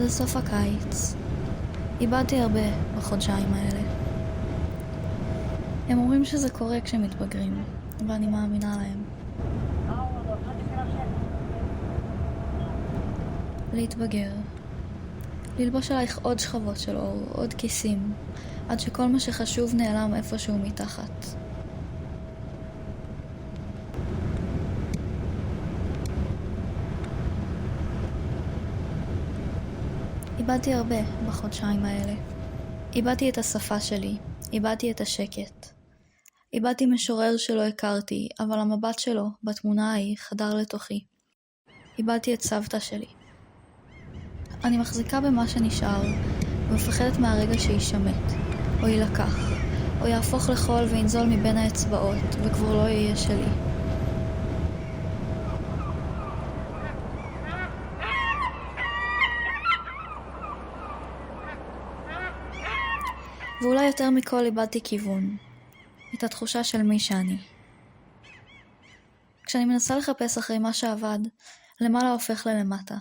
זה סוף הקיץ. איבדתי הרבה בחודשיים האלה. הם אומרים שזה קורה כשמתבגרים, ואני מאמינה להם. להתבגר. ללבוש עלייך עוד שכבות של אור, עוד כיסים, עד שכל מה שחשוב נעלם איפשהו מתחת. איבדתי הרבה בחודשיים האלה. איבדתי את השפה שלי, איבדתי את השקט. איבדתי משורר שלא הכרתי, אבל המבט שלו בתמונה ההיא חדר לתוכי. איבדתי את סבתא שלי. אני מחזיקה במה שנשאר, ומפחדת מהרגע שישמט, או יילקח, או יהפוך לחול וינזול מבין האצבעות, וכבר לא יהיה שלי. ואולי יותר מכל איבדתי כיוון, את התחושה של מי שאני. כשאני מנסה לחפש אחרי מה שעבד, למעלה הופך ללמטה,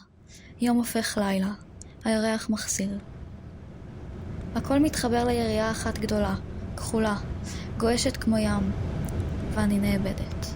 יום הופך לילה, הירח מחסיר. הכל מתחבר ליריעה אחת גדולה, כחולה, גועשת כמו ים, ואני נאבדת.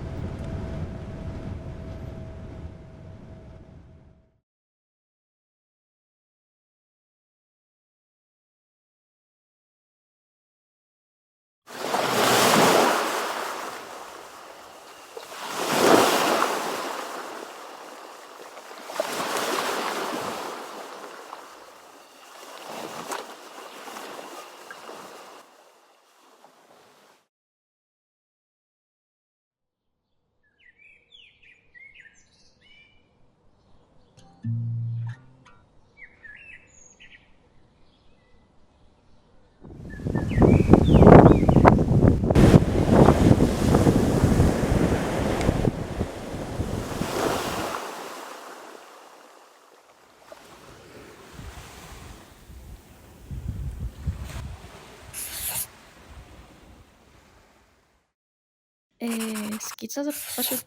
סקיצה זה פשוט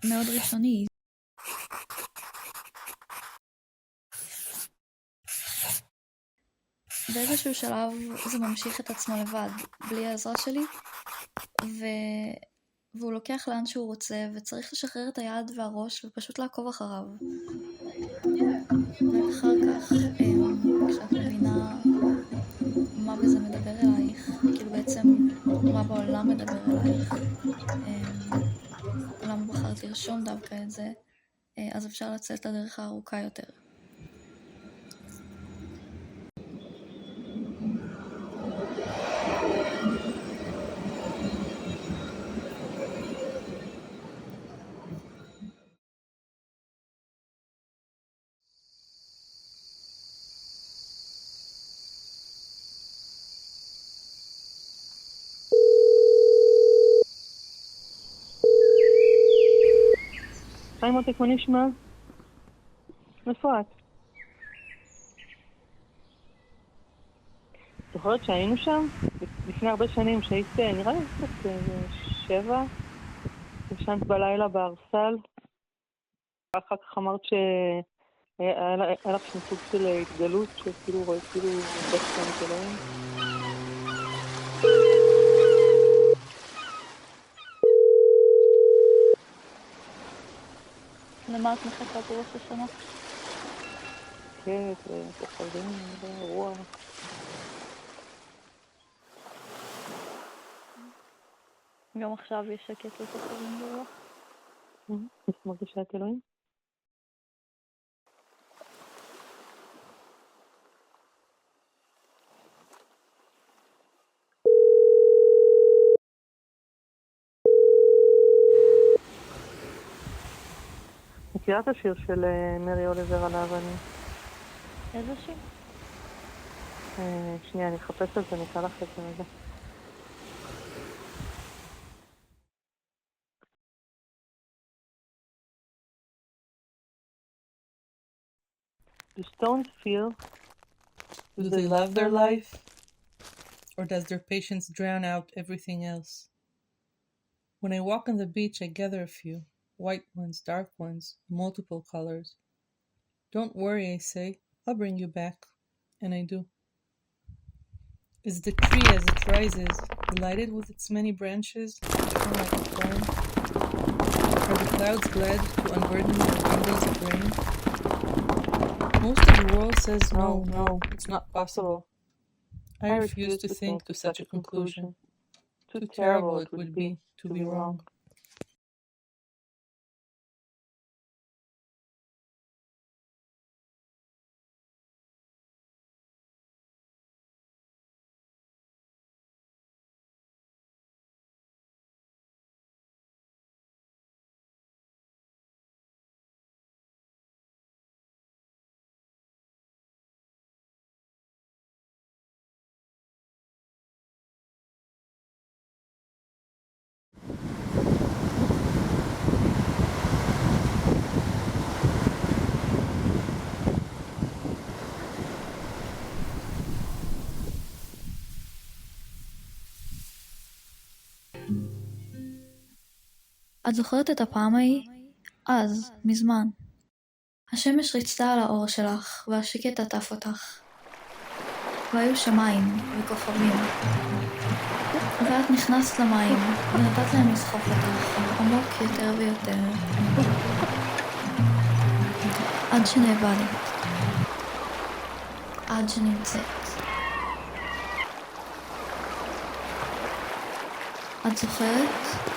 מאוד ראשוני. באיזשהו שלב זה ממשיך את עצמו לבד, בלי העזרה שלי, והוא לוקח לאן שהוא רוצה, וצריך לשחרר את היד והראש ופשוט לעקוב אחריו. ואחר כך, כשאת מבינה מה בזה מדבר אלייך, כאילו בעצם מה בעולם מדבר אלייך, למה בחרת לרשום דווקא את זה, אז אפשר לצאת לדרך הארוכה יותר. היי מותק, מה נשמע? איפה את? זוכרת שהיינו שם? לפני הרבה שנים שהיית, נראה לי קצת 7, ישנת בלילה בארסל. אחר כך אמרת שהיה לך שם סוג של התגלות, שכאילו רואה כאילו בצפון את אלוהים. למה את מחכה בראש השנה? כן, וכוכבים, רוח. גם עכשיו יש שקט לכוכבים ברוח. את מרגישה את אלוהים? מכירה את השיר של מרי אוליבר על האבנים? איזה שיר? שנייה, אני אחפש את זה, נקרא לך את זה רגע. Do stones feel? Do they love their life? Or does their patience drown out everything else? When I walk on the beach, I gather a few, white ones, dark ones, multiple colors. Don't worry, I say. I'll bring you back. And I do. Is the tree as it rises, delighted with its many branches, which form like a foam? Are the clouds glad to unburden the bundles of rain? Most of the world says no, it's not possible. I refuse to think to such a conclusion. Too terrible it would be to be wrong. את זוכרת את הפעם ההיא? אז, מזמן. השמש ריצתה על האור שלך, והשקט עטף אותך. והיו שמיים וכוכבים. ואת נכנסת למים, ונתת להם לסחוף אותך, עמוק יותר ויותר. עד שנאבדת. עד שנמצאת. את זוכרת?